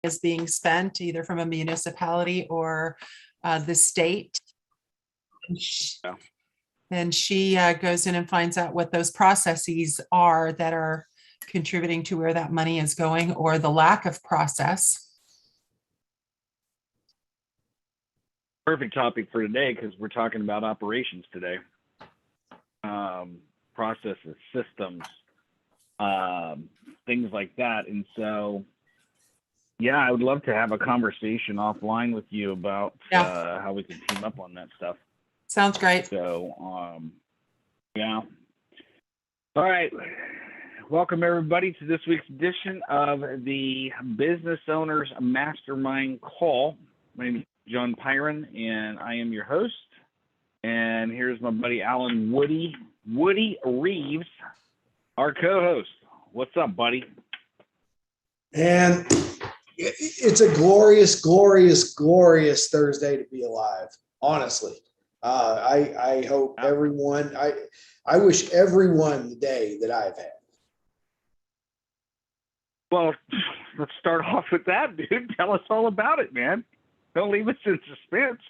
is being spent either from a municipality or the state. And she goes in and finds out what those processes are that are contributing to where that money is going or the lack of process. Perfect topic for today because we're talking about operations today. Processes, systems, things like that. And so, yeah, I would love to have a conversation offline with you about how we can team up on that stuff. Sounds great. So, yeah. All right. Welcome, everybody, to this week's edition of the Business Owners Mastermind Call. My name is John Pyron, and I am your host. And here's my buddy Alan Woody Reeves, our co-host. What's up, buddy? And it's a glorious, glorious, glorious Thursday to be alive, honestly. I hope everyone, I wish everyone the day that I've had. Well, let's start off with that, dude. Tell us all about it, man. Don't leave us in suspense.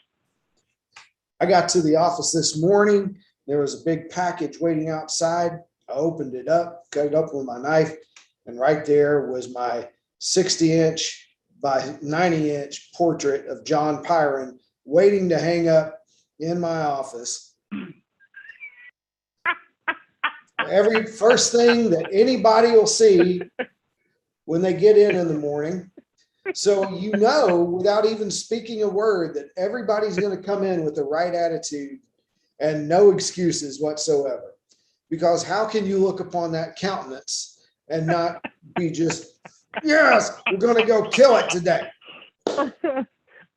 I got to the office this morning. There was a big package waiting outside. I opened it up, cut it up with my knife, and right there was my 60-inch by 90-inch portrait of John Pyron waiting to hang up in my office. Every first thing that anybody will see when they get in the morning. So you know, without even speaking a word, that everybody's going to come in with the right attitude and no excuses whatsoever. Because how can you look upon that countenance and not be just, yes, we're going to go kill it today. Oh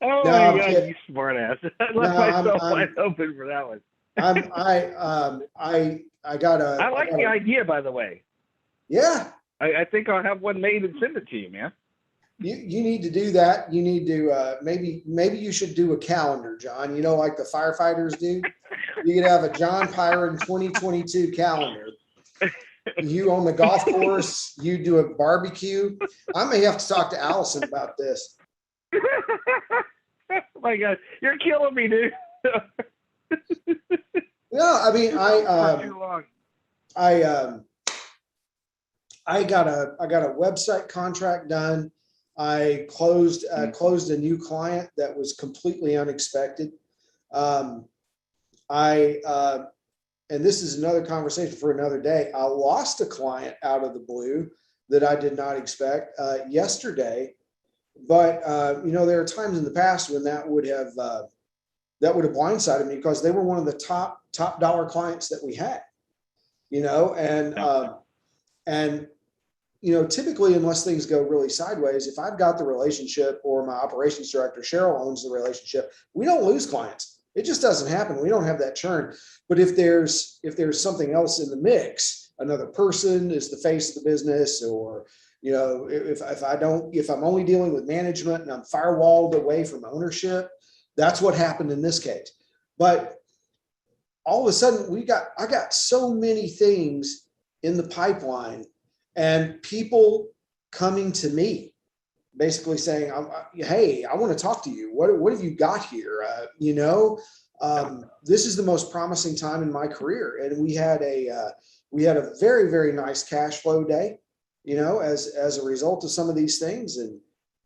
no, my God, you smart ass. I left myself wide open for that one. I like the idea, by the way. Yeah. I think I'll have one made and send it to you, man. You need to do that. You need to maybe you should do a calendar, John. You know, like the firefighters do. You could have a John Pyron 2022 calendar. You on the golf course, you do a barbecue. I may have to talk to Allison about this. Oh my God, you're killing me, dude. Yeah, I mean, I got a website contract done. I closed a new client that was completely unexpected. And this is another conversation for another day. I lost a client out of the blue that I did not expect yesterday. But you know, there are times in the past when that would have blindsided me because they were one of the top dollar clients that we had. You know, and you know, typically, unless things go really sideways, if I've got the relationship or my operations director, Cheryl, owns the relationship, we don't lose clients. It just doesn't happen. We don't have that churn. But if there's something else in the mix, another person is the face of the business, or, you know, if I'm only dealing with management and I'm firewalled away from ownership, that's what happened in this case. But all of a sudden I got so many things in the pipeline. And people coming to me, basically saying, "Hey, I want to talk to you. What have you got here? You know, this is the most promising time in my career." And we had a very, very nice cash flow day, you know, as a result of some of these things. And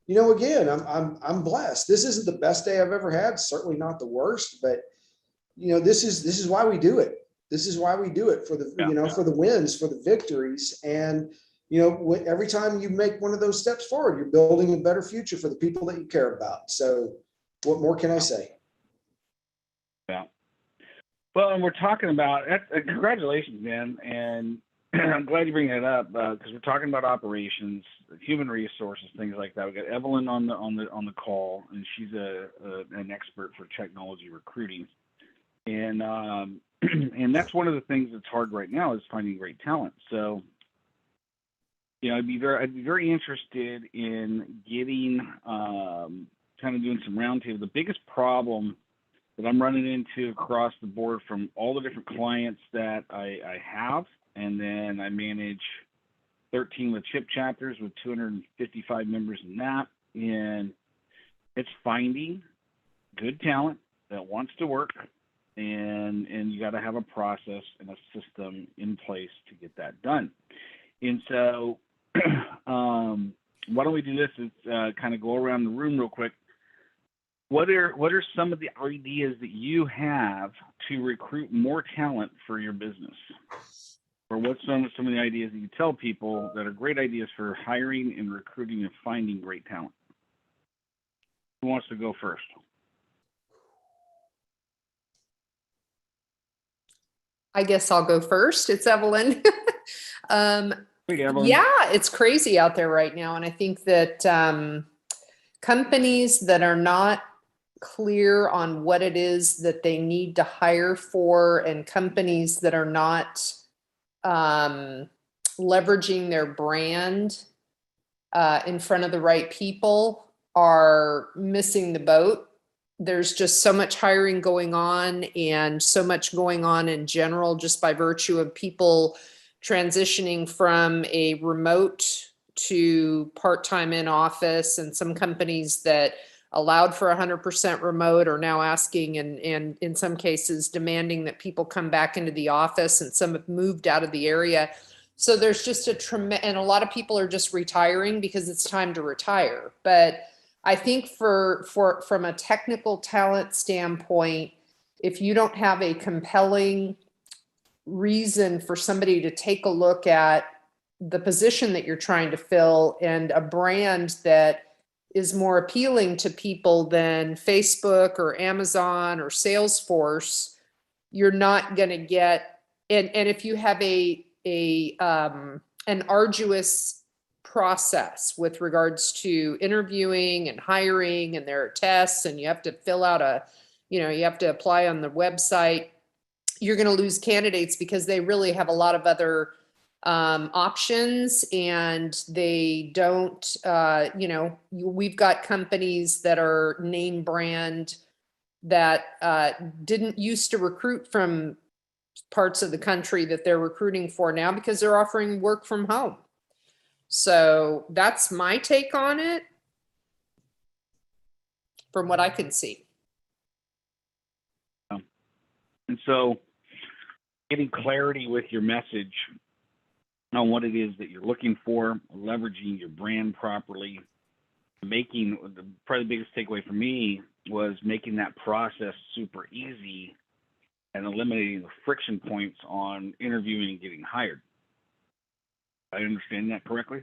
you know, again, I'm blessed. This isn't the best day I've ever had. Certainly not the worst, but you know, this is why we do it. This is why we do it, for the, you know, for the wins, for the victories. And, you know, every time you make one of those steps forward, you're building a better future for the people that you care about. So what more can I say? Yeah. Well, and we're talking about, congratulations, man. And I'm glad you bring that up because we're talking about operations, human resources, things like that. We got Evelyn on the call, and she's an expert for technology recruiting. And and that's one of the things that's hard right now is finding great talent. So, you know, I'd be very interested in getting kind of doing some roundtable. The biggest problem that I'm running into across the board from all the different clients that I have, and then I manage 13 with chip chapters with 255 members in that, And it's finding good talent that wants to work, and you got to have a process and a system in place to get that done. And so why don't we do this is kind of go around the room real quick. What are some of the ideas that you have to recruit more talent for your business? Or what's some of the ideas that you tell people that are great ideas for hiring and recruiting and finding great talent? Who wants to go first? I guess I'll go first. It's Evelyn. Hey, Evelyn. Yeah, it's crazy out there right now. And I think that companies that are not clear on what it is that they need to hire for, and companies that are not leveraging their brand in front of the right people are missing the boat. There's just so much hiring going on, and so much going on in general, just by virtue of people transitioning from a remote to part-time in office. And some companies that allowed for 100% remote are now asking, and in some cases demanding, that people come back into the office, and some have moved out of the area. So there's just and a lot of people are just retiring because it's time to retire. But I think from a technical talent standpoint, if you don't have a compelling reason for somebody to take a look at the position that you're trying to fill, and a brand that is more appealing to people than Facebook or Amazon or Salesforce, you're not going to get, and if you have an arduous process with regards to interviewing and hiring, and there are tests, and you have to fill out you have to apply on the website, you're going to lose candidates because they really have a lot of other options, and they don't, we've got companies that are name brand that didn't used to recruit from parts of the country that they're recruiting for now because they're offering work from home. So that's my take on it from what I can see. And so getting clarity with your message on what it is that you're looking for, leveraging your brand properly, probably the biggest takeaway for me was making that process super easy and eliminating the friction points on interviewing and getting hired. I understand that correctly?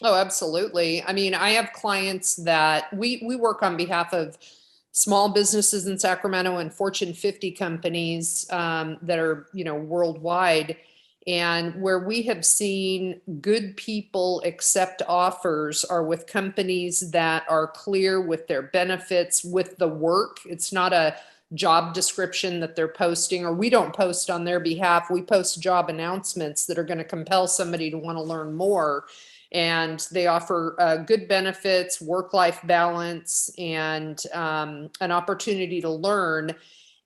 Oh, absolutely. I mean, I have clients that we work on behalf of small businesses in Sacramento and Fortune 50 companies that are, worldwide. And where we have seen good people accept offers are with companies that are clear with their benefits, with the work. It's not a job description that they're posting, or we don't post on their behalf. We post job announcements that are going to compel somebody to want to learn more. And they offer good benefits, work-life balance, and an opportunity to learn.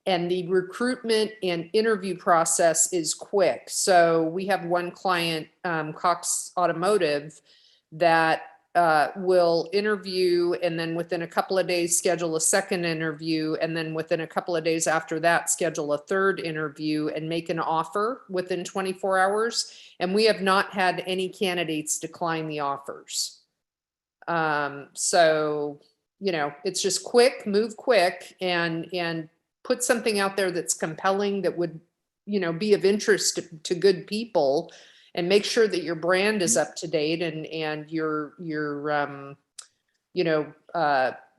And the recruitment and interview process is quick. So we have one client, Cox Automotive, that will interview, and then within a couple of days schedule a second interview, and then within a couple of days after that schedule a third interview, and make an offer within 24 hours. And we have not had any candidates decline the offers. So, it's just quick, move quick, and put something out there that's compelling, that would, be of interest to good people, and make sure that your brand is up to date, and you're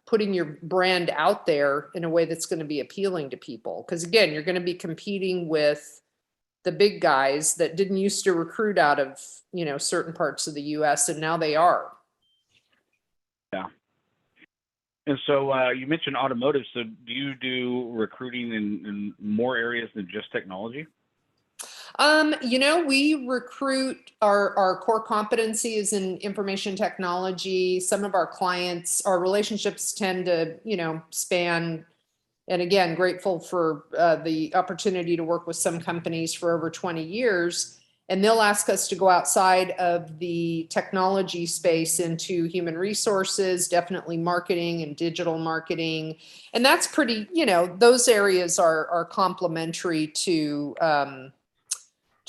putting your brand out there in a way that's going to be appealing to people. Because again, you're going to be competing with the big guys that didn't used to recruit out of, certain parts of the US, and now they are. Yeah. And so you mentioned automotive. So do you do recruiting in more areas than just technology? We recruit, our core competency is in information technology. Some of our clients, our relationships tend to, span, and again, grateful for the opportunity to work with some companies for over 20 years. And they'll ask us to go outside of the technology space into human resources, definitely marketing and digital marketing. And that's pretty, those areas are complementary to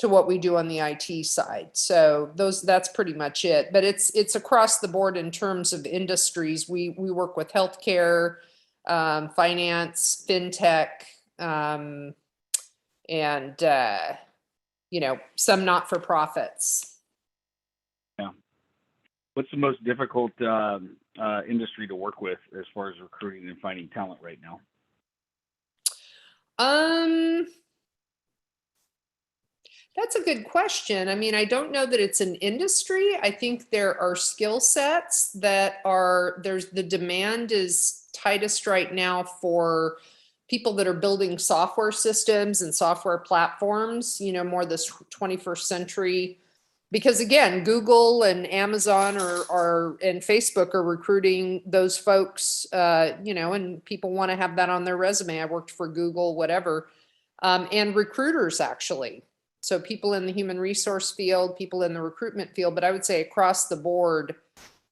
what we do on the IT side. So that's pretty much it. But it's across the board in terms of industries. We work with healthcare, finance, fintech, and some not-for-profits. Yeah. What's the most difficult industry to work with as far as recruiting and finding talent right now? That's a good question. I mean, I don't know that it's an industry. I think there are skill sets that the demand is tightest right now for people that are building software systems and software platforms, more this 21st century. Because again, Google and Amazon and Facebook are recruiting those folks, and people want to have that on their resume. I worked for Google, whatever, and recruiters actually. So people in the human resource field, people in the recruitment field, but I would say across the board,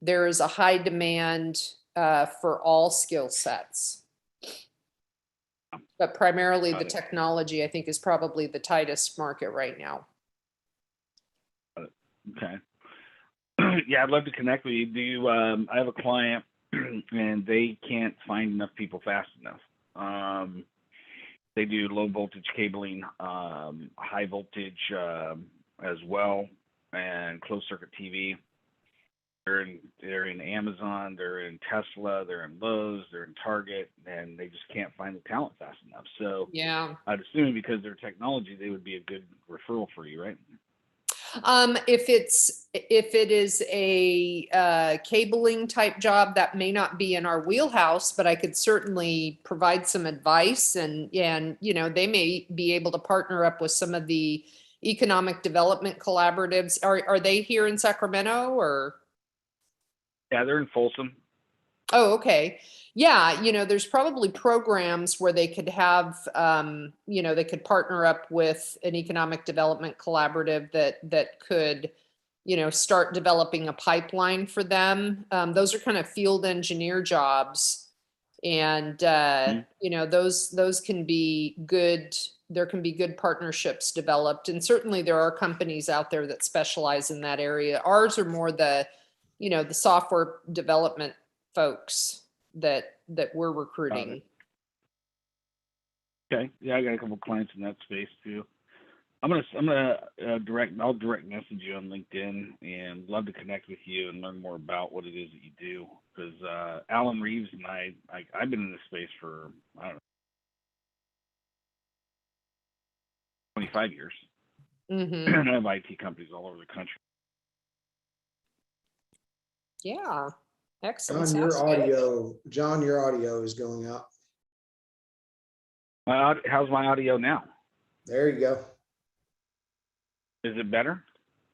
there is a high demand for all skill sets. But primarily the technology, I think, is probably the tightest market right now. Okay. Yeah, I'd love to connect with you. I have a client and they can't find enough people fast enough. They do low voltage cabling, high voltage as well, and closed circuit TV. They're in Amazon, they're in Tesla, they're in Lowe's, they're in Target, and they just can't find the talent fast enough. So yeah, I'd assume because they're technology, they would be a good referral for you, right? If it is a cabling type job, that may not be in our wheelhouse, but I could certainly provide some advice, and they may be able to partner up with some of the economic development collaboratives. Are they here in Sacramento or? Yeah, they're in Folsom. Oh, okay. Yeah, there's probably programs where they could have, they could partner up with an economic development collaborative that could, start developing a pipeline for them. Those are kind of field engineer jobs, and those can be good. There can be good partnerships developed, and certainly there are companies out there that specialize in that area. Ours are more the software development folks that we're recruiting. Okay. Yeah, I got a couple clients in that space too. I'll direct message you on LinkedIn and love to connect with you and learn more about what it is that you do. Because Alan Reeves and I've been in this space for, I don't know, 25 years. Mm-hmm. And I have IT companies all over the country. Yeah. Excellent. John, your audio is going up. How's my audio now? There you go. Is it better?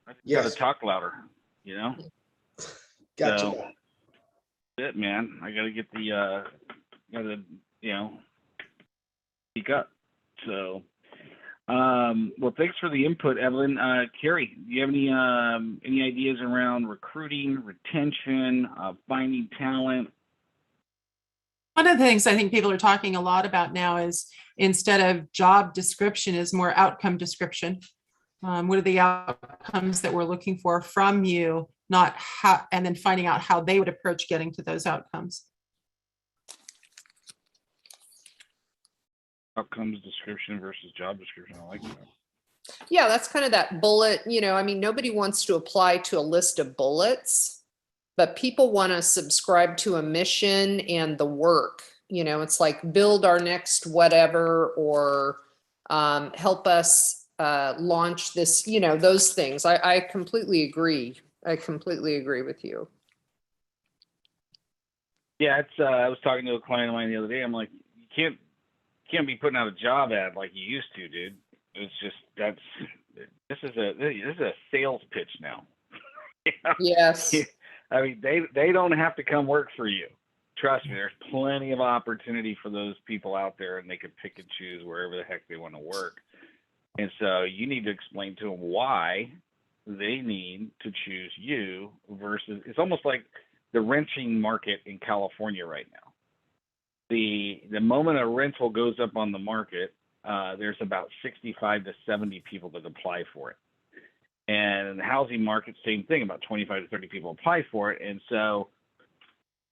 I Yes. gotta talk louder, Gotcha. So, that's it, man. I gotta get speak up. So, well, thanks for the input, Evelyn. Carrie, do you have any ideas around recruiting, retention, finding talent? One of the things I think people are talking a lot about now is, instead of job description, is more outcome description. What are the outcomes that we're looking for from you, not how, and then finding out how they would approach getting to those outcomes. Outcomes description versus job description. I like that. Yeah, that's kind of that bullet. Nobody wants to apply to a list of bullets, but people want to subscribe to a mission and the work. It's like build our next whatever, or help us launch this, those things. I completely agree. I completely agree with you. Yeah, I was talking to a client of mine the other day. I'm like, you can't be putting out a job ad like you used to, dude. It's just this is a sales pitch now. Yes. I mean, they don't have to come work for you. Trust me, there's plenty of opportunity for those people out there, and they can pick and choose wherever the heck they want to work. And so you need to explain to them why they need to choose you versus, it's almost like the renting market in California right now. The moment a rental goes up on the market, there's about 65 to 70 people that apply for it. And in the housing market, same thing, about 25 to 30 people apply for it. And so,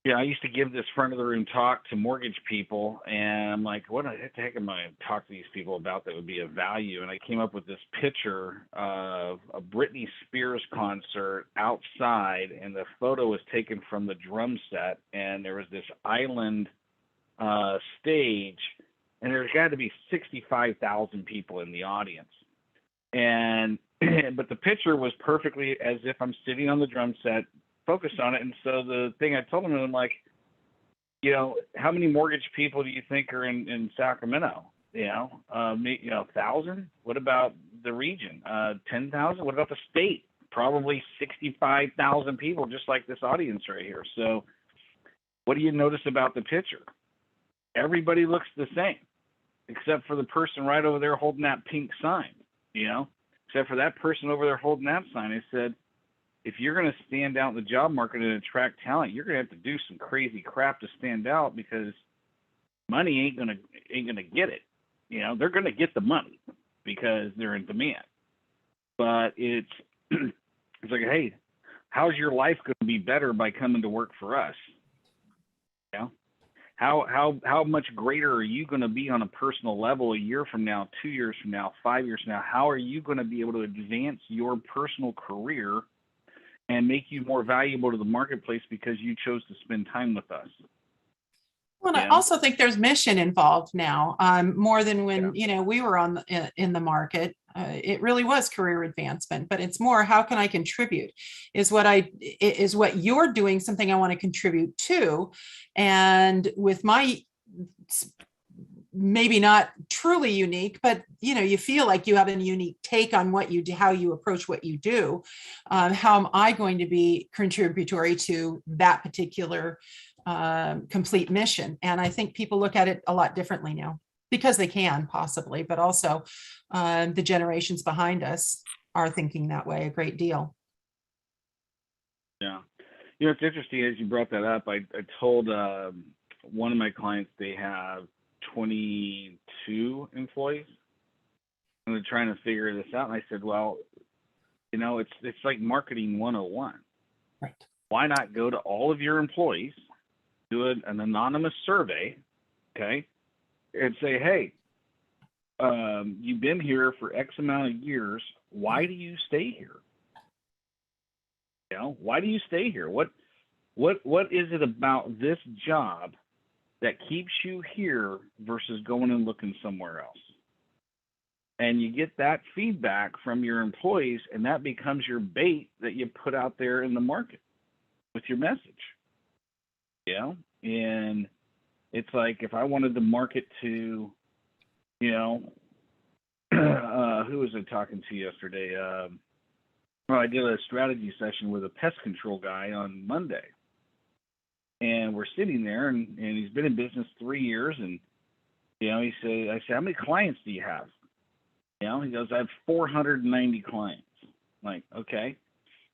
I used to give this front of the room talk to mortgage people, and I'm like, what the heck am I going to talk to these people about that would be of value? And I came up with this picture of a Britney Spears concert outside, and the photo was taken from the drum set, and there was this island stage, and there's got to be 65,000 people in the audience. And but the picture was perfectly as if I'm sitting on the drum set, focused on it. And so the thing I told them, I'm like, how many mortgage people do you think are in Sacramento? 1,000? What about the region? 10,000? What about the state? Probably 65,000 people, just like this audience right here. So what do you notice about the picture? Everybody looks the same, except for the person right over there holding that pink sign, except for that person over there holding that sign. I said, if you're going to stand out in the job market and attract talent, you're going to have to do some crazy crap to stand out, because money ain't going to get it. They're going to get the money because they're in demand. But it's like, hey, how's your life going to be better by coming to work for us? How much greater are you going to be on a personal level a year from now, 2 years from now, 5 years from now? How are you going to be able to advance your personal career and make you more valuable to the marketplace because you chose to spend time with us? Well, and I also think there's mission involved now, more than when, we were in the market. It really was career advancement, but it's more, how can I contribute? Is what you're doing something I want to contribute to? And with my, maybe not truly unique, but you feel like you have a unique take on what you do, how you approach what you do. How am I going to be contributory to that particular complete mission? And I think people look at it a lot differently now, because they can possibly, but also the generations behind us are thinking that way a great deal. Yeah. It's interesting as you brought that up. I told one of my clients they have 22 employees, and they're trying to figure this out. And I said, well, it's like marketing 101. Right. Why not go to all of your employees, do an anonymous survey, okay, and say, hey, you've been here for X amount of years. Why do you stay here? Why do you stay here? What is it about this job that keeps you here versus going and looking somewhere else? And you get that feedback from your employees, and that becomes your bait that you put out there in the market with your message. And it's like, if I wanted to market to, who was I talking to yesterday? I did a strategy session with a pest control guy on Monday. And we're sitting there, and he's been in business 3 years. And, I said, how many clients do you have? He goes, I have 490 clients. I'm like, okay.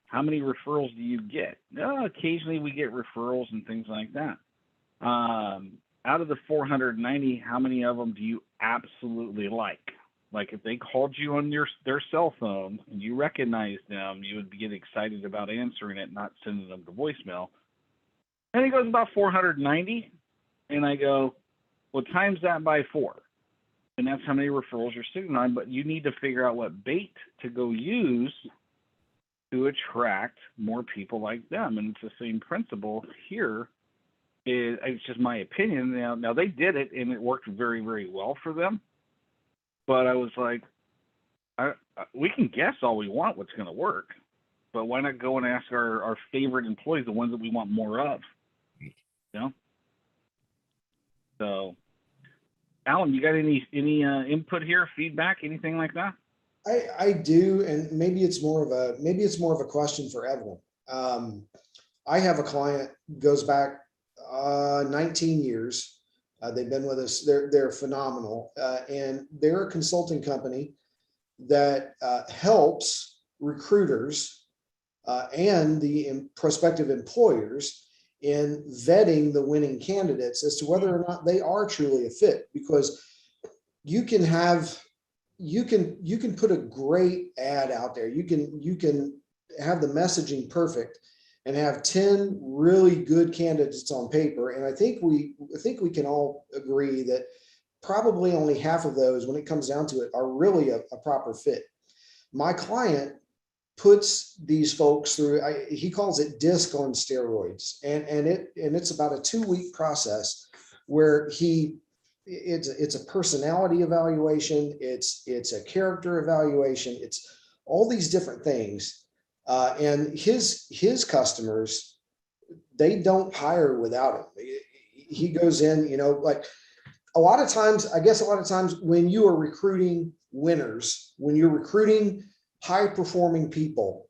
How many referrals do you get? Occasionally we get referrals and things like that. Out of the 490, how many of them do you absolutely like? Like, if they called you on their cell phone and you recognized them, you would get excited about answering it, not sending them to voicemail. And he goes, about 490. And I go, well, times that by 4. And that's how many referrals you're sitting on. But you need to figure out what bait to go use to attract more people like them. And it's the same principle here. It's just my opinion. Now they did it, and it worked very, very well for them. But I was like, we can guess all we want what's going to work, but why not go and ask our favorite employees, the ones that we want more of? So, Alan, you got any input here, feedback, anything like that? I do, and maybe it's more of a question for Evelyn. I have a client, goes back 19 years. They've been with us. They're phenomenal, and they're a consulting company. that helps recruiters and the prospective employers in vetting the winning candidates as to whether or not they are truly a fit. Because you can put a great ad out there. You can have the messaging perfect and have 10 really good candidates on paper. And I think we can all agree that probably only half of those, when it comes down to it, are really a proper fit. My client puts these folks through, he calls it DISC on steroids. And it's about a 2-week process where it's a personality evaluation. It's a character evaluation. It's all these different things. And his customers, they don't hire without him. He goes in, like a lot of times when you are recruiting winners, when you're recruiting high performing people,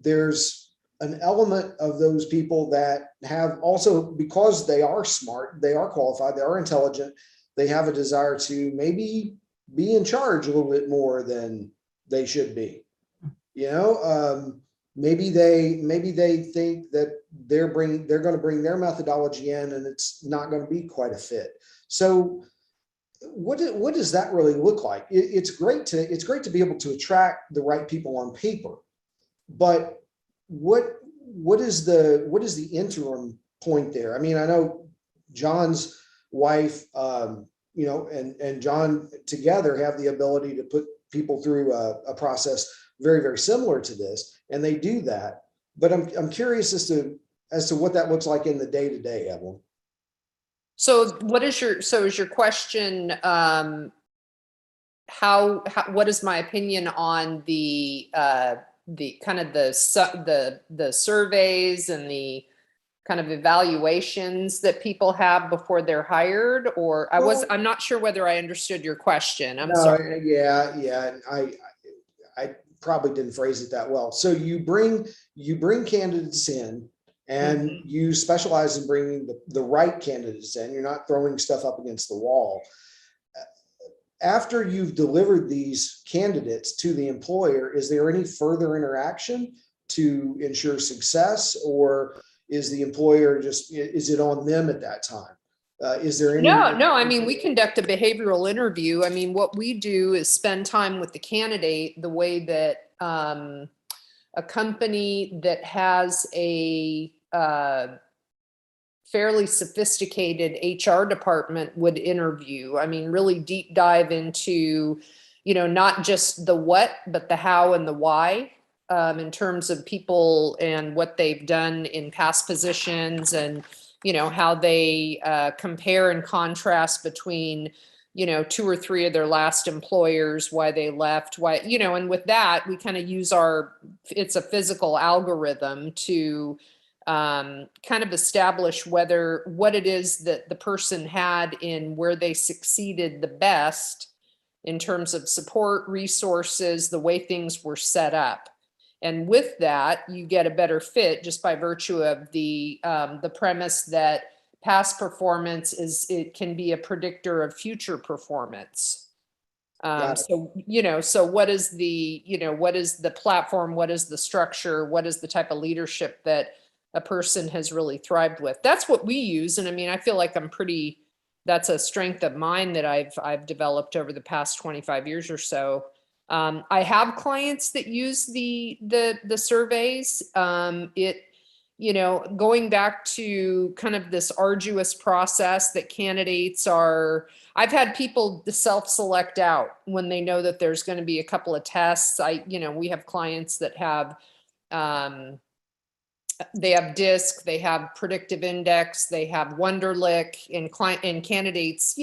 there's an element of those people that have also, because they are smart, they are qualified, they are intelligent, they have a desire to maybe be in charge a little bit more than they should be. Maybe they think that they're going to bring their methodology in and it's not going to be quite a fit. So what does that really look like? It's great to be able to attract the right people on paper, but what is the interim point there? I mean, I know John's wife, and John together have the ability to put people through a process very, very similar to this, and they do that. But I'm curious as to what that looks like in the day-to-day, Evelyn. So is your question, what is my opinion on the kind of the surveys and the kind of evaluations that people have before they're hired? Or I'm not sure whether I understood your question. I'm sorry. Yeah. I probably didn't phrase it that well. So you bring candidates in, and you specialize in bringing the right candidates in. You're not throwing stuff up against the wall. After you've delivered these candidates to the employer, is there any further interaction to ensure success, or is the employer is it on them at that time? Is there any? No. I mean, we conduct a behavioral interview. I mean, what we do is spend time with the candidate the way that a company that has a fairly sophisticated HR department would interview. I mean, really deep dive into, not just the what, but the how and the why, in terms of people and what they've done in past positions, and, how they compare and contrast between, 2 or 3 of their last employers, why they left, and with that, we kind of use it's a physical algorithm to kind of establish what it is that the person had in where they succeeded the best in terms of support, resources, the way things were set up. And with that, you get a better fit just by virtue of the premise that past performance it can be a predictor of future performance. So what is the platform? What is the structure? What is the type of leadership that a person has really thrived with? That's what we use. And I mean, I feel like that's a strength of mine that I've developed over the past 25 years or so. I have clients that use the surveys. Going back to kind of this arduous process that candidates I've had people self-select out when they know that there's going to be a couple of tests. We have clients that have, they have DISC, they have predictive index, they have Wonderlic, and candidates,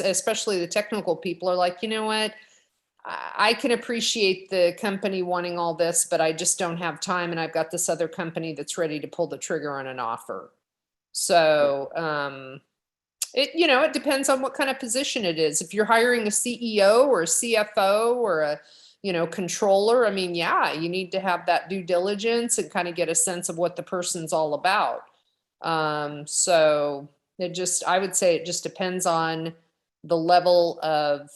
especially the technical people are like, you know what? I can appreciate the company wanting all this, but I just don't have time. And I've got this other company that's ready to pull the trigger on an offer. So, it depends on what kind of position it is. If you're hiring a CEO or a CFO or a, controller, I mean, yeah, you need to have that due diligence and kind of get a sense of what the person's all about. So I would say it just depends on the level of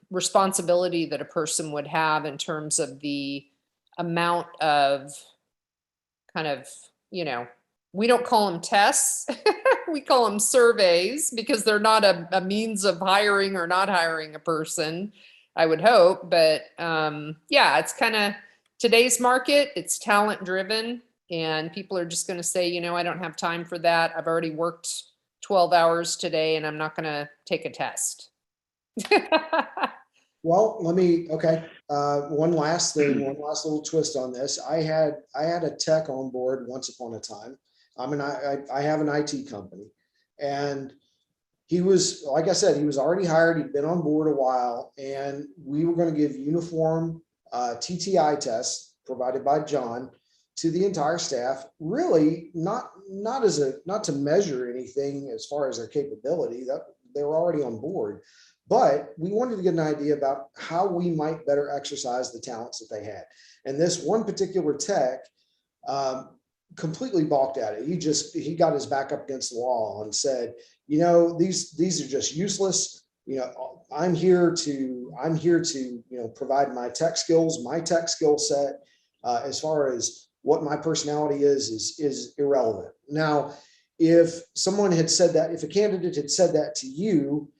responsibility that a person would have in terms of the amount of kind of, we don't call them tests. We call them surveys because they're not a means of hiring or not hiring a person, I would hope. But yeah, it's kind of today's market, it's talent driven, and people are just going to say, I don't have time for that. I've already worked 12 hours today and I'm not going to take a test. Well, okay. One last thing, one last little twist on this. I had a tech on board once upon a time. I have an IT company, and he was, like I said, he was already hired. He'd been on board a while, and we were going to give uniform TTI tests provided by John to the entire staff. Really not to measure anything as far as their capability, that they were already on board. But we wanted to get an idea about how we might better exercise the talents that they had. And this one particular tech completely balked at it. He got his back up against the wall and said, these are just useless. I'm here to provide my tech skills, my tech skill set. As far as what my personality is irrelevant. Now, if someone had said that, if a candidate had said that to you,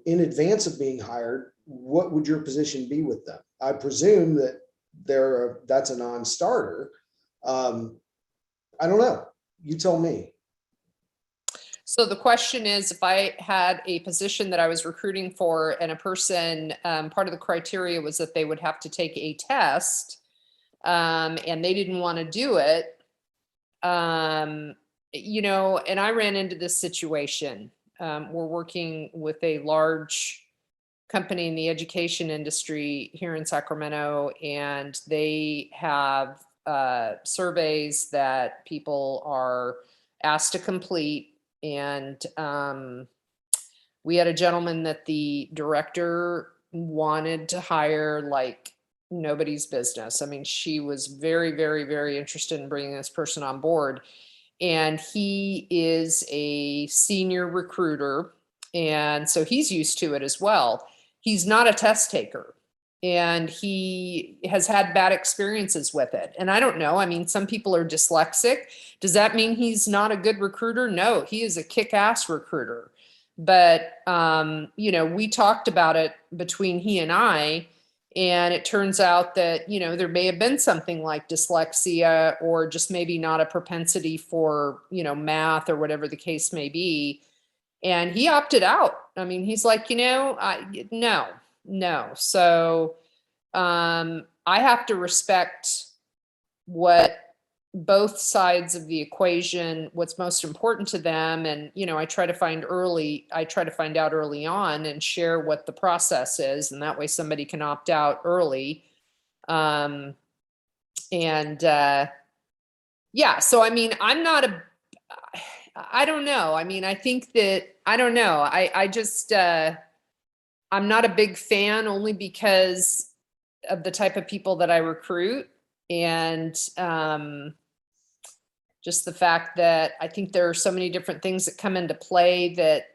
in advance of being hired, what would your position be with them? I presume that that's a non-starter. I don't know. You tell me. So the question is, if I had a position that I was recruiting for and a person, part of the criteria was that they would have to take a test, and they didn't want to do it, and I ran into this situation. We're working with a large company in the education industry here in Sacramento, and they have surveys that people are asked to complete. And we had a gentleman that the director wanted to hire like nobody's business. I mean, she was very, very, very interested in bringing this person on board. And he is a senior recruiter, and so he's used to it as well. He's not a test taker, and he has had bad experiences with it. And I don't know. I mean, some people are dyslexic. Does that mean he's not a good recruiter? No, he is a kick-ass recruiter. But, we talked about it between he and I, and it turns out that, there may have been something like dyslexia or just maybe not a propensity for, math or whatever the case may be. And he opted out. I mean, he's like, no. So I have to respect what both sides of the equation, what's most important to them. And, I try to find out early on and share what the process is. And that way somebody can opt out early. Yeah. So, I mean, I don't know. I mean, I think that, I don't know. I just, I'm not a big fan only because of the type of people that I recruit. And, just the fact that I think there are so many different things that come into play that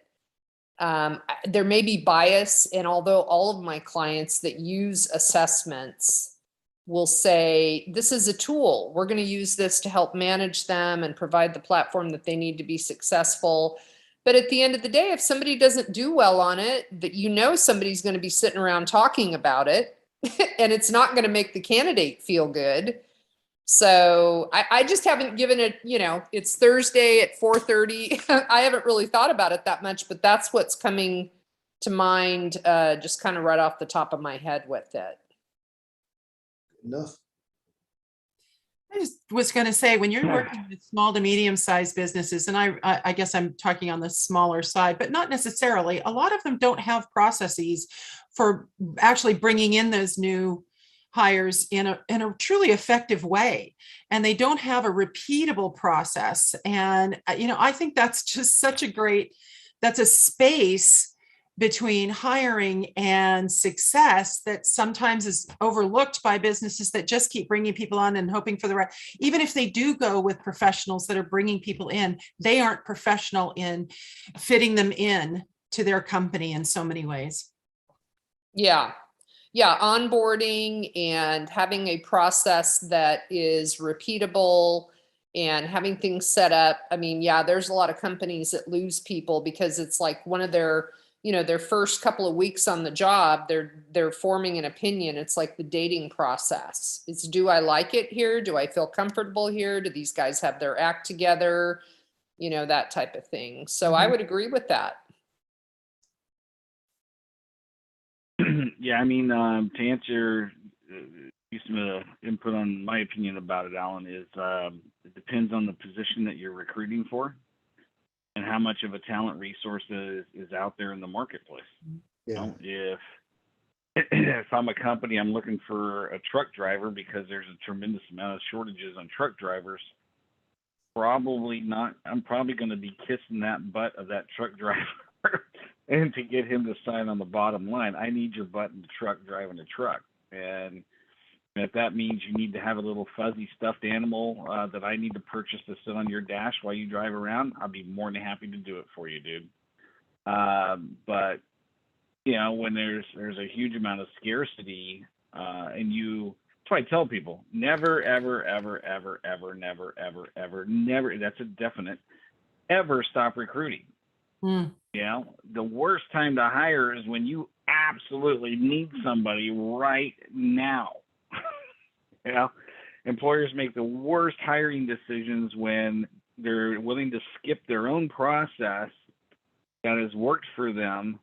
there may be bias. And although all of my clients that use assessments will say, this is a tool, we're going to use this to help manage them and provide the platform that they need to be successful. But at the end of the day, if somebody doesn't do well on it, that somebody's going to be sitting around talking about it and it's not going to make the candidate feel good. So I just haven't given it, it's Thursday at 4:30. I haven't really thought about it that much, but that's what's coming to mind, just kind of right off the top of my head with it. Enough. I just was going to say, when you're working with small to medium-sized businesses, and I guess I'm talking on the smaller side, but not necessarily, a lot of them don't have processes for actually bringing in those new hires in a truly effective way. And they don't have a repeatable process. And, I think that's just that's a space between hiring and success that sometimes is overlooked by businesses that just keep bringing people on and hoping for the right. Even if they do go with professionals that are bringing people in, they aren't professional in fitting them in to their company in so many ways. Yeah. Yeah. Onboarding and having a process that is repeatable and having things set up. I mean, yeah, there's a lot of companies that lose people because it's like one of their, their first couple of weeks on the job, they're forming an opinion. It's like the dating process. It's, do I like it here? Do I feel comfortable here? Do these guys have their act together? That type of thing. So I would agree with that. Yeah, I mean, to answer, some input on my opinion about it, Alan, is it depends on the position that you're recruiting for and how much of a talent resource is out there in the marketplace. Yeah. If I'm a company, I'm looking for a truck driver because there's a tremendous amount of shortages on truck drivers. Probably not. I'm probably going to be kissing that butt of that truck driver. And to get him to sign on the bottom line, I need your butt in the truck driving the truck. And if that means you need to have a little fuzzy stuffed animal that I need to purchase to sit on your dash while you drive around, I'll be more than happy to do it for you, dude. But when there's a huge amount of scarcity, and that's why I tell people, never, ever, ever, ever, ever, never, ever, ever, never. That's a definite. Ever stop recruiting. The worst time to hire is when you absolutely need somebody right now. Employers make the worst hiring decisions when they're willing to skip their own process that has worked for them,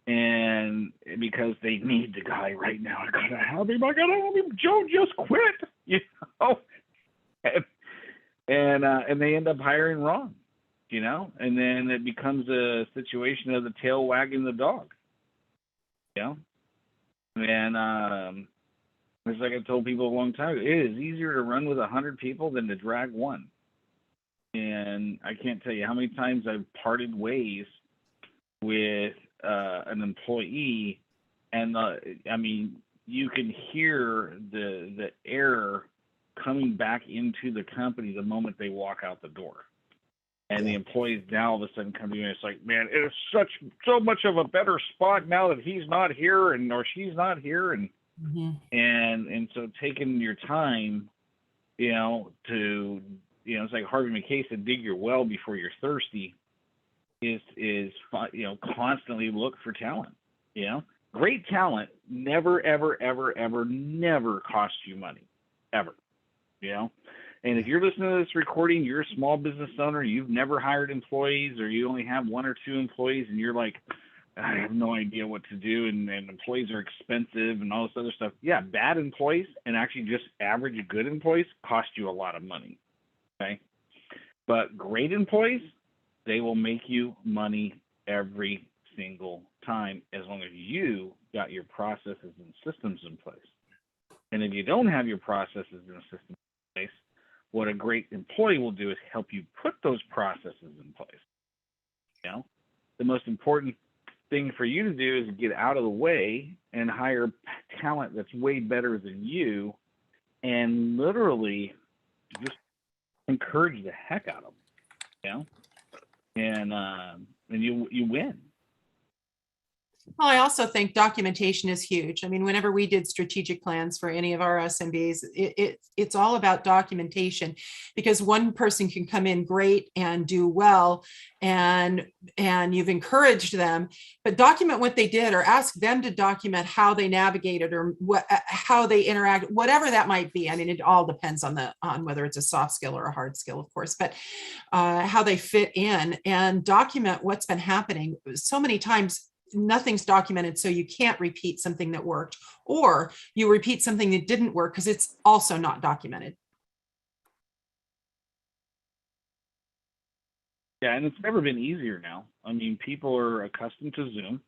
and because they need the guy right now. I gotta have him. Joe just quit. And they end up hiring wrong. And then it becomes a situation of the tail wagging the dog. And it's like I told people a long time ago, it is easier to run with 100 people than to drag one. And I can't tell you how many times I've parted ways with an employee, and you can hear the air coming back into the company the moment they walk out the door. And the employees now all of a sudden come to you and it's like, man, it is so much of a better spot now that he's not here or she's not here. And and so taking your time, to it's like Harvey McKay said, dig your well before you're thirsty, is constantly look for talent. Great talent never, ever, ever, ever, never costs you money, ever. And if you're listening to this recording, you're a small business owner, you've never hired employees, or you only have 1 or 2 employees, and you're like, I have no idea what to do, and employees are expensive and all this other stuff. Yeah, bad employees and actually just average good employees cost you a lot of money. Okay? But great employees, they will make you money every single time as long as you got your processes and systems in place. And if you don't have your processes and systems in place, what a great employee will do is help you put those processes in place. The most important thing for you to do is get out of the way and hire talent that's way better than you, and literally just encourage the heck out of them. And you win. Well, I also think documentation is huge. I mean, whenever we did strategic plans for any of our SMBs, it's all about documentation, because one person can come in great and do well, and you've encouraged them, but document what they did, or ask them to document how they navigated, or how they interact, whatever that might be. I mean, it all depends on whether it's a soft skill or a hard skill, of course, but how they fit in, and document what's been happening. So many times nothing's documented, so you can't repeat something that worked, or you repeat something that didn't work because it's also not documented. Yeah, and it's never been easier now. I mean, people are accustomed to Zoom.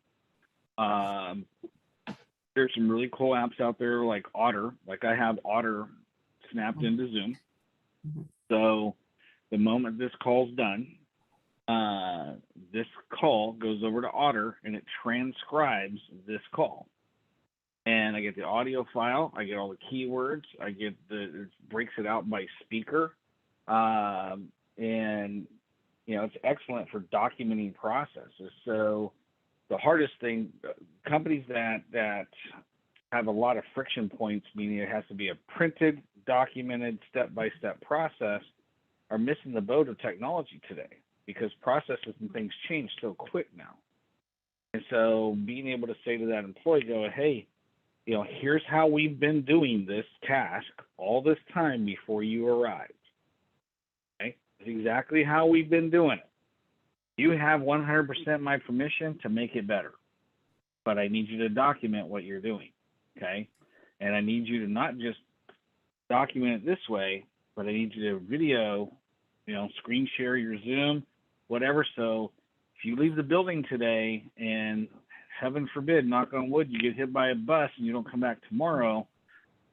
There's some really cool apps out there like Otter. Like I have Otter snapped into Zoom. So the moment this call's done, this call goes over to Otter and it transcribes this call. And I get the audio file, I get all the keywords, it breaks it out by speaker. And it's excellent for documenting processes. So the hardest thing, companies that have a lot of friction points, meaning it has to be a printed, documented, step-by-step process, are missing the boat of technology today because processes and things change so quick now. And so being able to say to that employee, go, hey, here's how we've been doing this task all this time before you arrived. Okay? It's exactly how we've been doing it. You have 100% my permission to make it better, but I need you to document what you're doing. Okay? And I need you to not just document it this way, but I need you to video, screen share your Zoom, whatever. So if you leave the building today and heaven forbid, knock on wood, you get hit by a bus and you don't come back tomorrow,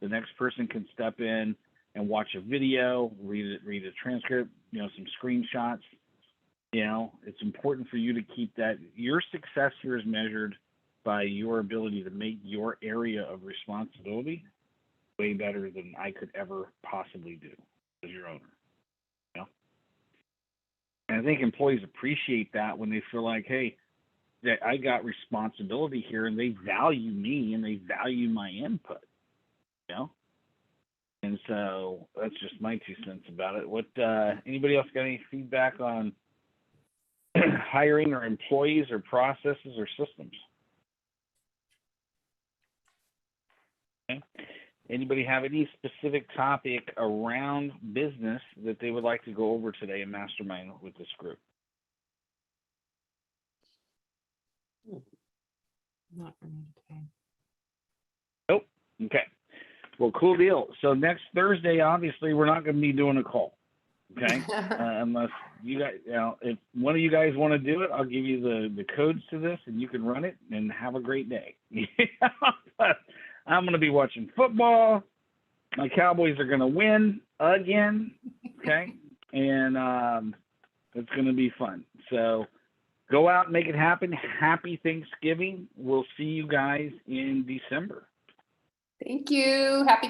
the next person can step in and watch a video, read a transcript, some screenshots. It's important for you to keep that. Your success here is measured by your ability to make your area of responsibility way better than I could ever possibly do as your owner. And I think employees appreciate that when they feel like, hey, that I got responsibility here and they value me and they value my input. And so that's just my 2 cents about it. What anybody else got any feedback on hiring or employees or processes or systems? Okay. Anybody have any specific topic around business that they would like to go over today in Mastermind with this group? Not for me today. Nope. Okay. Well, cool deal. So next Thursday, obviously, we're not going to be doing a call. Okay. Unless you guys, if one of you guys want to do it, I'll give you the codes to this and you can run it and have a great day. But I'm going to be watching football. My Cowboys are going to win again. Okay. And it's going to be fun. So go out and make it happen. Happy Thanksgiving. We'll see you guys in December. Thank you. Happy Thanksgiving.